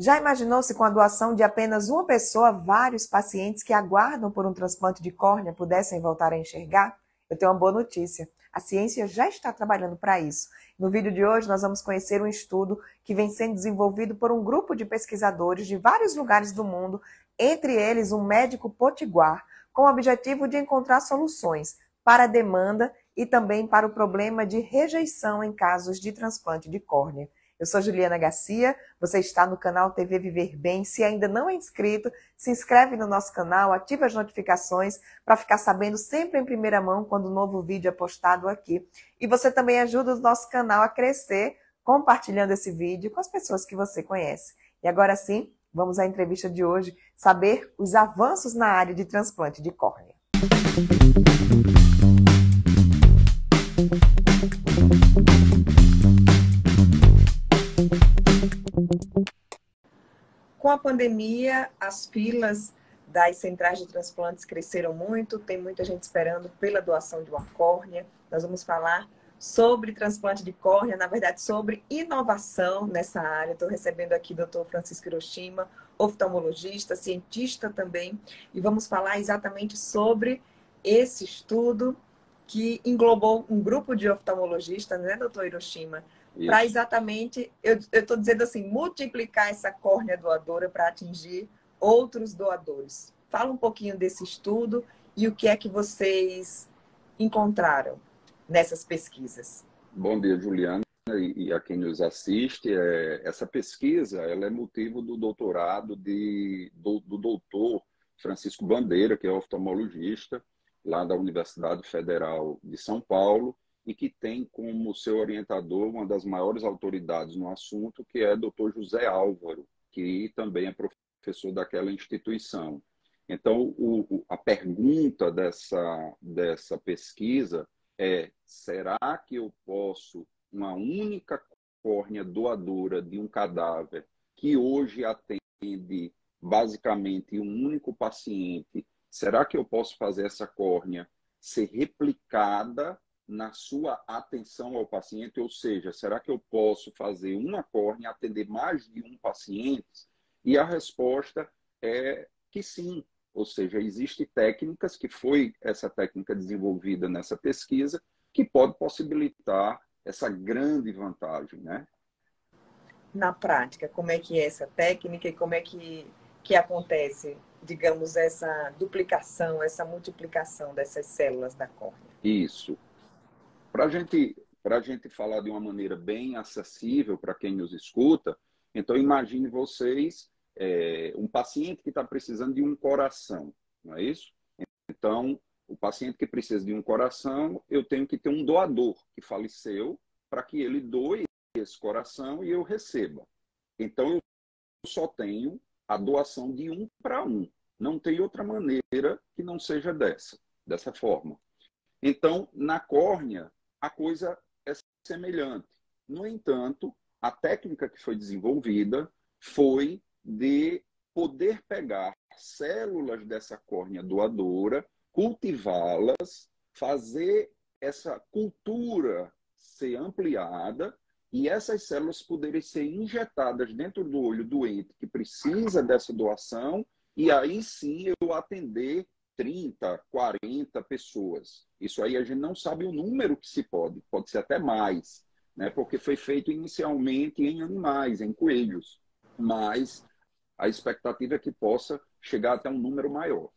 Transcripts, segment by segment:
Já imaginou se com a doação de apenas uma pessoa, vários pacientes que aguardam por um transplante de córnea pudessem voltar a enxergar? Eu tenho uma boa notícia. A ciência já está trabalhando para isso. No vídeo de hoje, nós vamos conhecer um estudo que vem sendo desenvolvido por um grupo de pesquisadores de vários lugares do mundo, entre eles um médico potiguar, com o objetivo de encontrar soluções para a demanda e também para o problema de rejeição em casos de transplante de córnea. Eu sou Juliana Garcia, você está no canal TV Viver Bem. Se ainda não é inscrito, se inscreve no nosso canal, ativa as notificações para ficar sabendo sempre em primeira mão quando um novo vídeo é postado aqui. E você também ajuda o nosso canal a crescer compartilhando esse vídeo com as pessoas que você conhece. E agora sim, vamos à entrevista de hoje, saber os avanços na área de transplante de córnea. Com a pandemia, as filas das centrais de transplantes cresceram muito, tem muita gente esperando pela doação de uma córnea. Nós vamos falar sobre transplante de córnea, na verdade, sobre inovação nessa área. Estou recebendo aqui o Dr. Francisco Hiroshima, oftalmologista, cientista também, e vamos falar exatamente sobre esse estudo que englobou um grupo de oftalmologistas, né, doutor Hiroshima? Para Isso. exatamente, eu estou dizendo assim, multiplicar essa córnea doadora para atingir outros doadores. Fala um pouquinho desse estudo e o que é que vocês encontraram nessas pesquisas. Bom dia, Juliana, e a quem nos assiste. Essa pesquisa ela é motivo do doutorado do doutor Francisco Bandeira, que é oftalmologista, lá da Universidade Federal de São Paulo, e que tem como seu orientador uma das maiores autoridades no assunto, que é o doutor José Álvaro, que também é professor daquela instituição. Então, a pergunta dessa pesquisa será que eu posso, uma única córnea doadora de um cadáver, que hoje atende basicamente um único paciente, será que eu posso fazer essa córnea ser replicada na sua atenção ao paciente? Ou seja, será que eu posso fazer uma córnea atender mais de um paciente? E a resposta é que sim. Ou seja, existem técnicas, que foi essa técnica desenvolvida nessa pesquisa, que pode possibilitar essa grande vantagem, né? Na prática, como é que é essa técnica e como é que acontece, digamos, essa duplicação, essa multiplicação dessas células da córnea? Isso. Para a gente falar de uma maneira bem acessível para quem nos escuta, então imagine vocês um paciente que está precisando de um coração, não é isso? Então, o paciente que precisa de um coração, eu tenho que ter um doador que faleceu para que ele doe esse coração e eu receba. Então, eu só tenho a doação de um para um. Não tem outra maneira que não seja dessa forma. Então, na córnea, a coisa é semelhante. No entanto, a técnica que foi desenvolvida foi de poder pegar células dessa córnea doadora, cultivá-las, fazer essa cultura ser ampliada e essas células poderem ser injetadas dentro do olho doente que precisa dessa doação, e aí sim eu atender 30, 40 pessoas. Isso aí a gente não sabe o número que se pode ser até mais, né? Porque foi feito inicialmente em animais, em coelhos, mas a expectativa é que possa chegar até um número maior.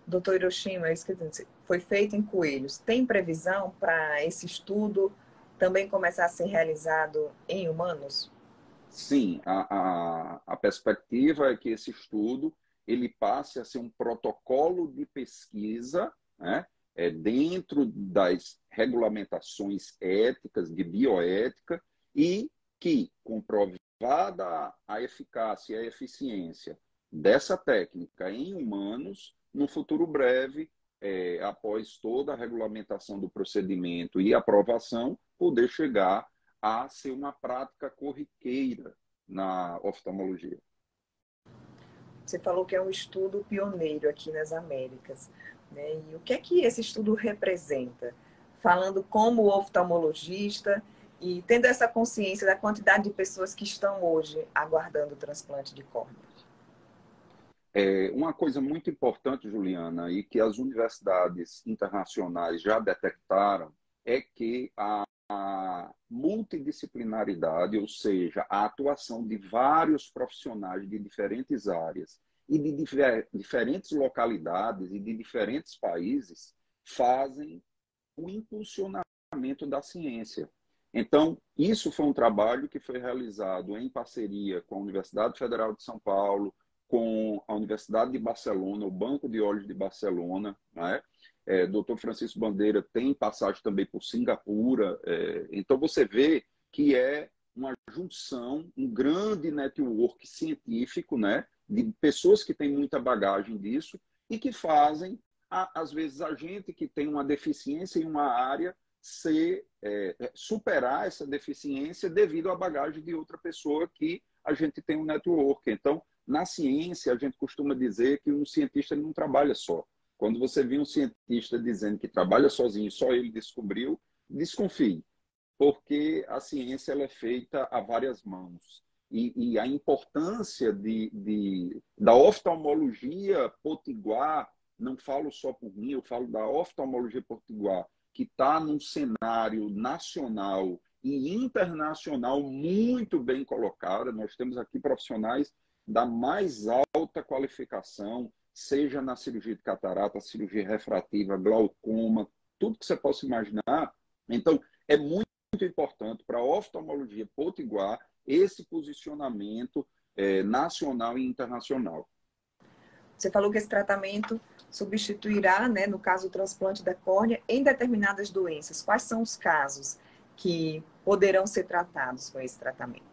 Doutor Hiroshima, isso quer dizer, foi feito em coelhos. Tem previsão para esse estudo também começar a ser realizado em humanos? Sim, a perspectiva é que esse estudo ele passe a ser um protocolo de pesquisa, né, dentro das regulamentações éticas, de bioética, e que, comprovada a eficácia e a eficiência dessa técnica em humanos, no futuro breve, após toda a regulamentação do procedimento e aprovação, poder chegar a ser uma prática corriqueira na oftalmologia. Você falou que é um estudo pioneiro aqui nas Américas, né? E o que é que esse estudo representa? Falando como oftalmologista E tendo essa consciência da quantidade de pessoas que estão hoje aguardando o transplante de córnea. Uma coisa muito importante, Juliana, e que as universidades internacionais já detectaram, é que a multidisciplinaridade, ou seja, a atuação de vários profissionais de diferentes áreas e de diferentes localidades e de diferentes países, fazem o impulsionamento da ciência. Então, isso foi um trabalho que foi realizado em parceria com a Universidade Federal de São Paulo, com a Universidade de Barcelona, o Banco de Olhos de Barcelona, né? Dr. Francisco Bandeira tem passagem também por Singapura. Então, você vê que é uma junção, um grande network científico, né? De pessoas que têm muita bagagem disso e que fazem às vezes a gente que tem uma deficiência em uma área superar essa deficiência devido à bagagem de outra pessoa que a gente tem um network. Então, na ciência, a gente costuma dizer que um cientista não trabalha só. Quando você vê um cientista dizendo que trabalha sozinho, só ele descobriu, desconfie, porque a ciência ela é feita a várias mãos. E a importância da oftalmologia potiguar, não falo só por mim, eu falo da oftalmologia potiguar, que está num cenário nacional e internacional muito bem colocada. Nós temos aqui profissionais da mais alta qualificação, seja na cirurgia de catarata, cirurgia refrativa, glaucoma, tudo que você possa imaginar. Então, é muito importante para a oftalmologia potiguar esse posicionamento nacional e internacional. Você falou que esse tratamento substituirá, né, no caso, o transplante da córnea em determinadas doenças. Quais são os casos que poderão ser tratados com esse tratamento?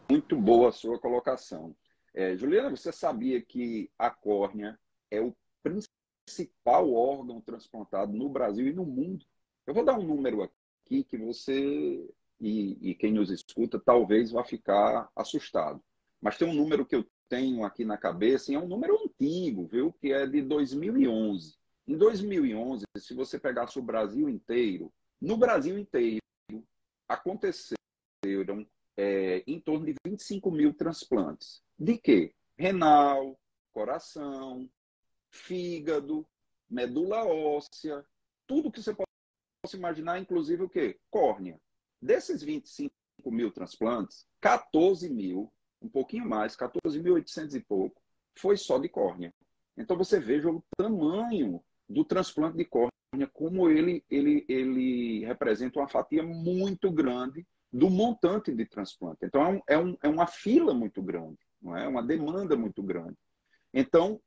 Muito boa a sua colocação. Juliana, você sabia que a córnea é o principal órgão transplantado no Brasil e no mundo? Eu vou dar um número aqui que você e quem nos escuta talvez vá ficar assustado. Mas tem um número que eu tenho aqui na cabeça, e é um número antigo, viu? Que é de 2011. Em 2011, se você pegasse o Brasil inteiro, no Brasil inteiro aconteceram em torno de 25 mil transplantes. De quê? Renal, coração, fígado, medula óssea, tudo que você possa imaginar, inclusive o quê? Córnea. Desses 25 mil transplantes, 14 mil, um pouquinho mais, 14.800 e pouco, foi só de córnea. Então você veja o tamanho do transplante de córnea, como ele representa uma fatia muito grande do montante de transplante. Então é uma fila muito grande, não é? Uma demanda muito grande. Então,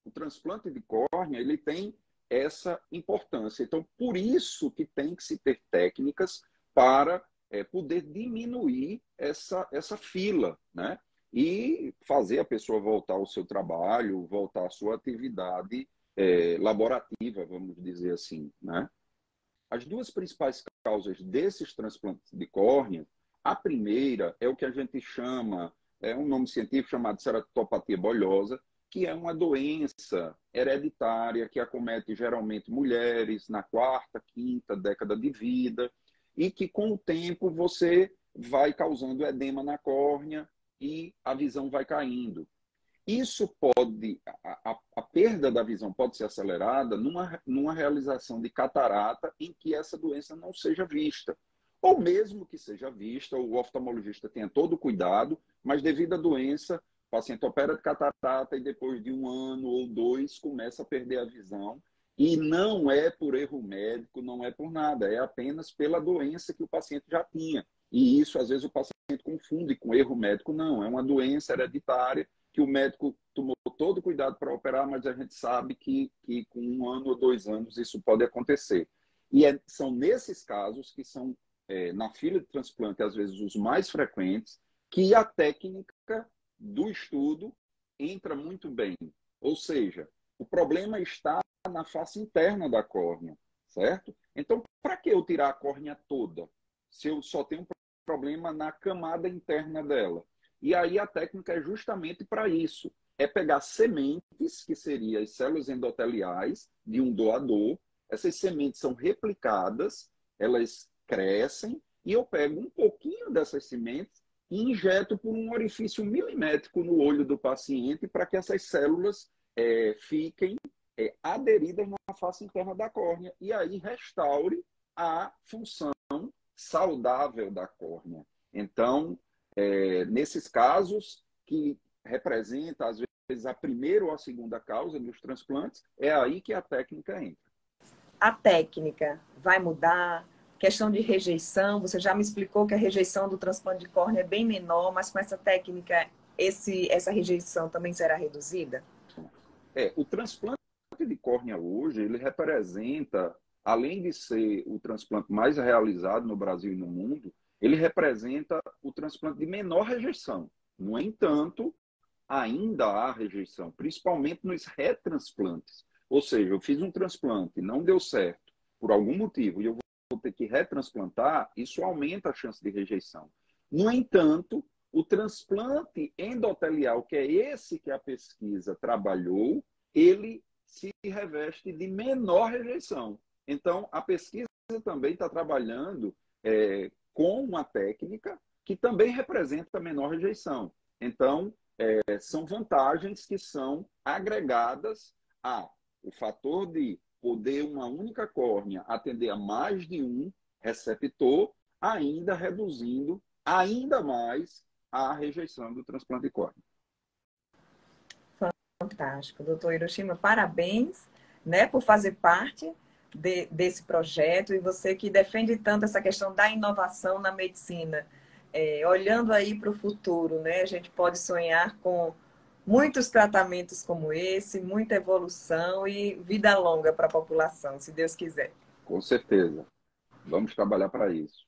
o transplante de córnea ele tem essa importância. Então, por isso que tem que se ter técnicas para poder diminuir essa fila, né? E fazer a pessoa voltar ao seu trabalho, voltar à sua atividade laborativa, vamos dizer assim, né? As duas principais causas desses transplantes de córnea, a primeira é o que a gente chama, é um nome científico chamado ceratopatia bolhosa, que é uma doença hereditária que acomete geralmente mulheres na quarta, quinta década de vida e que com o tempo você vai causando edema na córnea e a visão vai caindo. Isso pode, a perda da visão pode ser acelerada numa realização de catarata em que essa doença não seja vista. Ou mesmo que seja vista, o oftalmologista tenha todo o cuidado, mas devido à doença, o paciente opera de catarata e depois de 1 ano ou 2 começa a perder a visão. E não é por erro médico, não é por nada, é apenas pela doença que o paciente já tinha. E isso, às vezes, o paciente confunde com erro médico. Não, é uma doença hereditária que o médico tomou todo o cuidado para operar, mas a gente sabe que com 1 ano ou 2 anos isso pode acontecer. E são nesses casos que são, na fila de transplante, às vezes os mais frequentes, que a técnica do estudo entra muito bem. Ou seja, o problema está na face interna da córnea, certo? Então, para que eu tirar a córnea toda, se eu só tenho um problema na camada interna dela? E aí a técnica é justamente para isso. É pegar sementes, que seriam as células endoteliais de um doador. Essas sementes são replicadas, elas crescem e eu pego um pouquinho dessas sementes e injeto por um orifício milimétrico no olho do paciente para que essas células fiquem aderidas na face interna da córnea e aí restaure a função saudável da córnea. Então, nesses casos que representa, às vezes, a primeira ou a segunda causa dos transplantes, é aí que a técnica entra. A técnica vai mudar? Questão de rejeição, você já me explicou que a rejeição do transplante de córnea é bem menor, mas com essa técnica, essa rejeição também será reduzida? O transplante de córnea hoje, ele representa, além de ser o transplante mais realizado no Brasil e no mundo, ele representa o transplante de menor rejeição. No entanto, ainda há rejeição, principalmente nos retransplantes. Ou seja, eu fiz um transplante, não deu certo, por algum motivo, e eu vou ter que retransplantar, isso aumenta a chance de rejeição. No entanto, o transplante endotelial, que é esse que a pesquisa trabalhou, ele se reveste de menor rejeição. Então, a pesquisa também está trabalhando com uma técnica que também representa menor rejeição. Então, são vantagens que são agregadas o fator de poder uma única córnea atender a mais de um receptor, ainda reduzindo ainda mais a rejeição do transplante de córnea. Fantástico. Doutor Hiroshima, parabéns, né, por fazer parte desse projeto e você que defende tanto essa questão da inovação na medicina. Olhando aí para o futuro, né, a gente pode sonhar com muitos tratamentos como esse, muita evolução e vida longa para a população, se Deus quiser. Com certeza. Vamos trabalhar para isso.